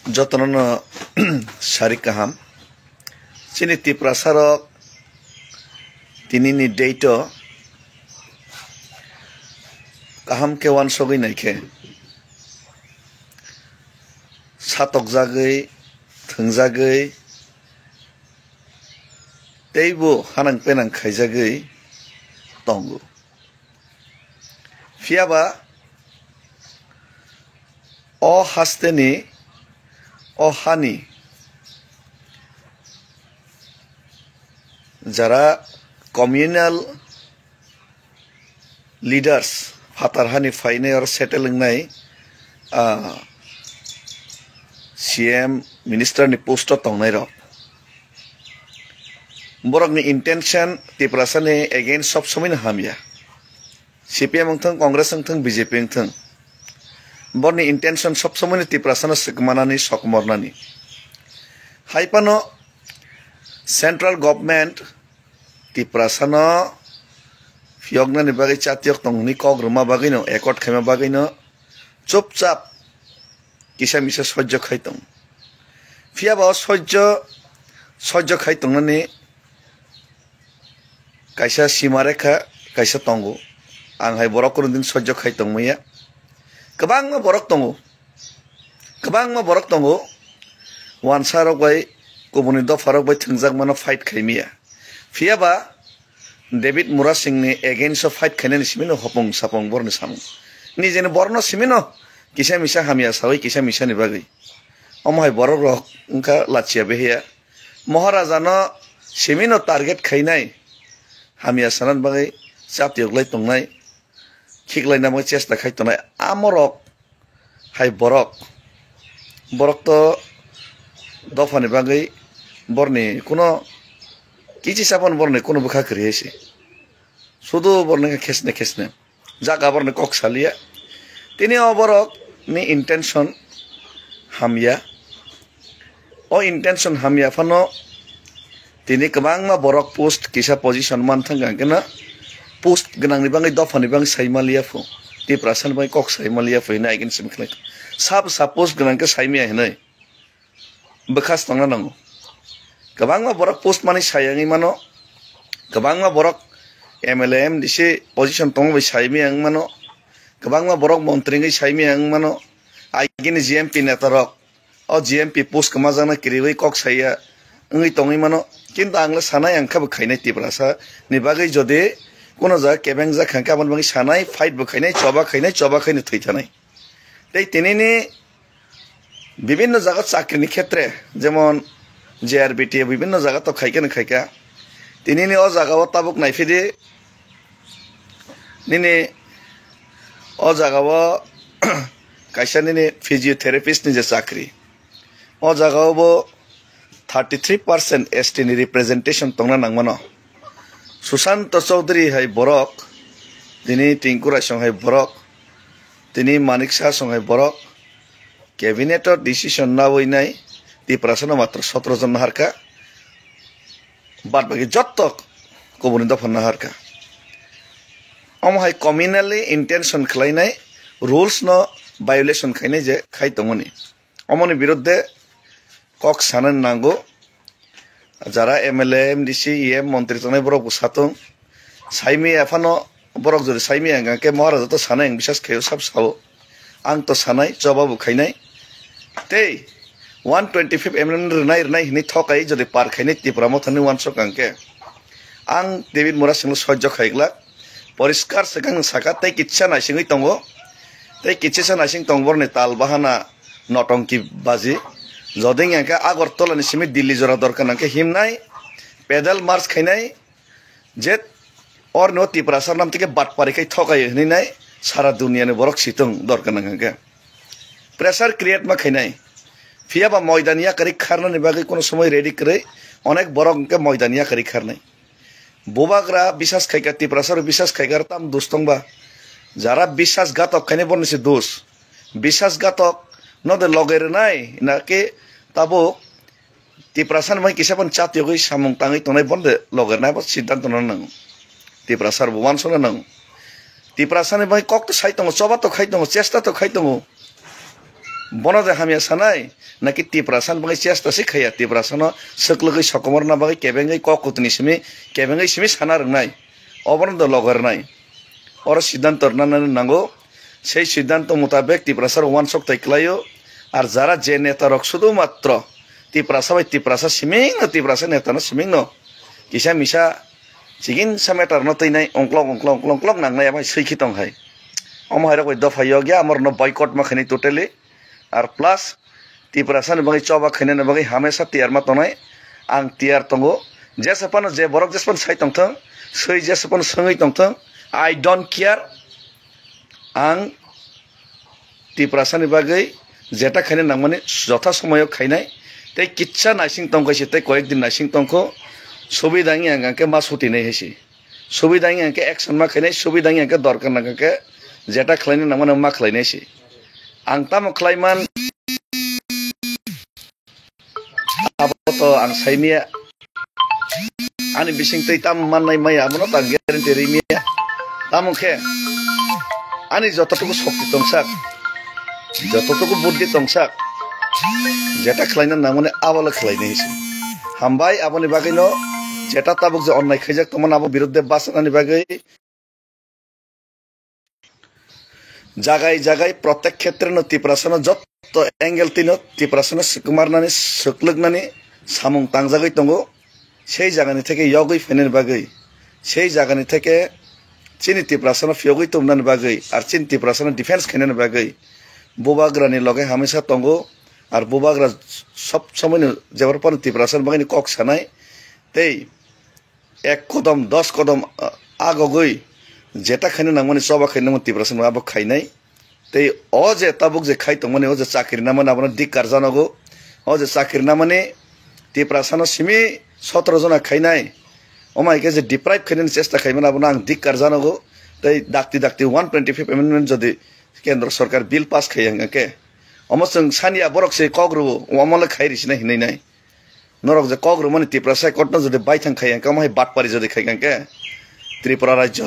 Jotono Sharikaham Siniti Prasarok Tinini Dato Kaham ke wan sogi naike Satok Zagai Thungzagai Teibu Hanang Penang Kaizagai Tongu Fiaba O Hasteni O Hani Jara communal leaders Fatarhani Faine or settling nai CM Minister ni posto tong nai ro borok ni intention ti prasane against sob somin hamya CPM ngthang Congress ngthang BJP ngthang borni intention sob somin ti prasana sikmanani sokmornani haipano central government ti prasana fiogna ni bagai chatiok tong ni kogruma bagai no ekot khema bagai no chupchap kisa misa sojjo khaitong fiaba sojjo khaitong ni kaisa simarekha kaisa tongo ang hai borok kun din sojjo khaitong maya kabang ma borok tongo wan sarok bai kubuni do farok bai thungjak mano fight khaimiya fiaba David Mura Singh ni against of fight khaine ni simino hopong sapong borni samung ni jene borno simino kisa misa hamia sawi kisa misa ni bagai omhai borok rok unka lachia behia maharaja no simino target khainai hamia sanan bagai chatiok lai tongnai khiklai namai chesta khai tonai amorok hai borok to dofani bagai borni kuno kichi sapon borne kono bukha kriese sudu borne khesne jaga borne kok salia tini oborok ni intention hamya o intention hamya fano tini kabangma borok post kisa position man thanga kena post gnang ni bangai dofani bang saimalia fu ti prasan bai kok saimalia fu na again simkhle sab suppose gnang ke saimia henai bekas tangna nango kabangma borok post mani sayangi mano kabangma borok MLM dise position tong bai saimi ang mano kabangma borok montri ngai saimi ang mano aigini GMP netarok o GMP post kamajana kiriwai kok saya ngai tongi mano kintu angla sanai angka bu khainai tibrasa ni bagai jode kono ja kebeng ja khangka ban bangi sanai fight bu khainai choba khainai thaitanai tei tinini বিভিন্ন জায়গা চাকরির ক্ষেত্রে যেমন JRBT বিভিন্ন জায়গা তো খাইকা তিনি নি ও জায়গা তাবুক নাইফিদি নিনি ও জায়গা কাইসা নিনি ফিজিওথেরাপিস্ট নি যে চাকরি ও জায়গা 33% ST ni representation tongna nangmano Sushant Chaudhary hai borok tini Tinkura song hai borok tini Manik Shah song hai borok cabinet decision na hoinai ti prasana matra 17 jon harka bad bagi jottok kobuni dofan na harka hai communally intention khlainai rules no violation khainai je khai tongoni omoni biruddhe kok sanan nango jara MLA MDC EM মন্ত্রী tonai borok busatong saimi afano borok jodi saimi anga ke maharaja to sanai bisas khayo sab sao ang to sanai jobabu khainai tei 125 amendment renai ni thokai jodi par khainai tipramo thani 100 kangke ang David Mura Singh sojjo khaigla poriskar sekang saka tei kitcha na singui tongo tei kitcha na sing tongbor ni tal bahana notongki baji joding angka Agartala ni simi Delhi jora dorkan angke himnai pedal march khainai jet or no tiprasar nam tike bat pari khai thokai hinai sara dunia ni borok situng dorkan angke pressure create ma khainai fiaba moidania kari kharna ni bagi kono somoy ready kare onek borok ke moidania kari kharnai bobagra bisas khaika tiprasar bisas khaigar tam dostongba jara bisas gatok khaine borni se dos bisas gatok no de loger nai na ke tabo tiprasan mai kisapon chat yogoi samung tangai tonai bonde loger nai bot siddhanto nang tiprasar buwan sona nang tiprasan mai kok to sai tongo choba to khai tongo chesta to khai tongo bono de hamia sanai naki tiprasan bagai chesta si khaya tiprasano saklugi sokomor na bagai kebengai kokutni simi kebengai simi sana rongnai obono do logar nai oro siddhanto nango সেই সিদ্ধান্ত মোতাবেক তিপ্রাসার one শক তাইক্লাইও আর যারা যে নেতা rock শুধুমাত্র Tiprasa by Tiprasa সিমিং ন তিপ্রাসা নেতা ন সিমিং ন কিসা মিসা চিকিন সামেটার ন তৈনাই অংক্লক নাংনাই আমায় সৈখি তং হাই অমহাইরা কই দফাইও গিয়া আমার ন বয়কট মাখানি টোটালি আর প্লাস তিপ্রাসা বাকি চবা খাইনে বাকি হামেশা তিয়ার মা তনাই আং তিয়ার তঙ্গো যেসাপানো যে বরক যেসাপান সাই তংথং সৈ যেসাপান সঙ্গই তংথং আই ডোন্ট কেয়ার आं तिप्रासानि बागै जेटा खायनो नांमाने जथा समायाव खायनाय तै किच्छा नाइसिं तंखायसे तै कयेक दिन नाइसिं तंखो सुबिदांगि आंके मा सुतिनाय हेसि सुबिदांगि आंके एक्शन मा खायनाय सुबिदांगि आंके दरकार नांके जेटा खायनो नांमाने मा खायनायसि आं ताम खायमान आबोतो आं साइमिया आनि बिसिं तै ताम माननाय माय आमनो तां ग्यारेन्टि रिमिया तामुखे ani যতটুকু শক্তি তংসাক যতটুকু বুদ্ধি তংসাক যেটা খেলাইনা না মানে আবালে খেলাইনে হিসে হামবাই আপনি বাগৈ ন যেটা তাবুক যে অন্যায় খাইজাক তমন আবো বিরুদ্ধে বাসনানি বাগৈ জায়গায় জায়গায় প্রত্যেক ক্ষেত্রে ন তিপ্রাসন যত অ্যাঙ্গেল তিন তিপ্রাসন সুকুমারনানি সুকলুকনানি সামুং তাংজাগৈ তঙ্গো সেই জায়গানি থেকে ইয়গৈ ফেনের বাগৈ সেই জায়গানি থেকে চিনি তিপ্রাসানো ফিয়গৈ তোমনানি বাগৈ আর চিনি তিপ্রাসানো ডিফেন্স খেনানি বাগৈ বুবাগ্রানি লগে হামেশা তঙ্গো আর বুবাগ্রা সব সময় যেবার পর তিপ্রাসান বাগানি কক সানাই তেই 1 কদম 10 কদম আগগৈ যেটা খাইনো নাংমানি চবা খাইনো তিপ্রাসান আবো খাইনাই তেই অ যে তাবুক যে খাই তংমানি অ যে চাকরি না মানে আপনার দিককার জানাগো অ যে চাকরি না মানে তিপ্রাসানো সিমি 17 জনা খাইনাই ওমাইকে যে ডিপ্রাইভ খাইনানি চেষ্টা খাইমান আপনার আং দিককার জানাগো তাই ডাক্তি 125 এমেন্ডমেন্ট যদি কেন্দ্র সরকার বিল পাস খাইয়াঙ্গে অমসং সানিয়া বরক সে কগ্রু অমলে খাইরিস না হিনাই নাই নরক যে কগ্রু মানে তিপ্রাসায় কটন যদি বাইথাং খাইয়াঙ্গে আমায় বাটপারি যদি খাইয়াঙ্গে ত্রিপুরা রাজ্য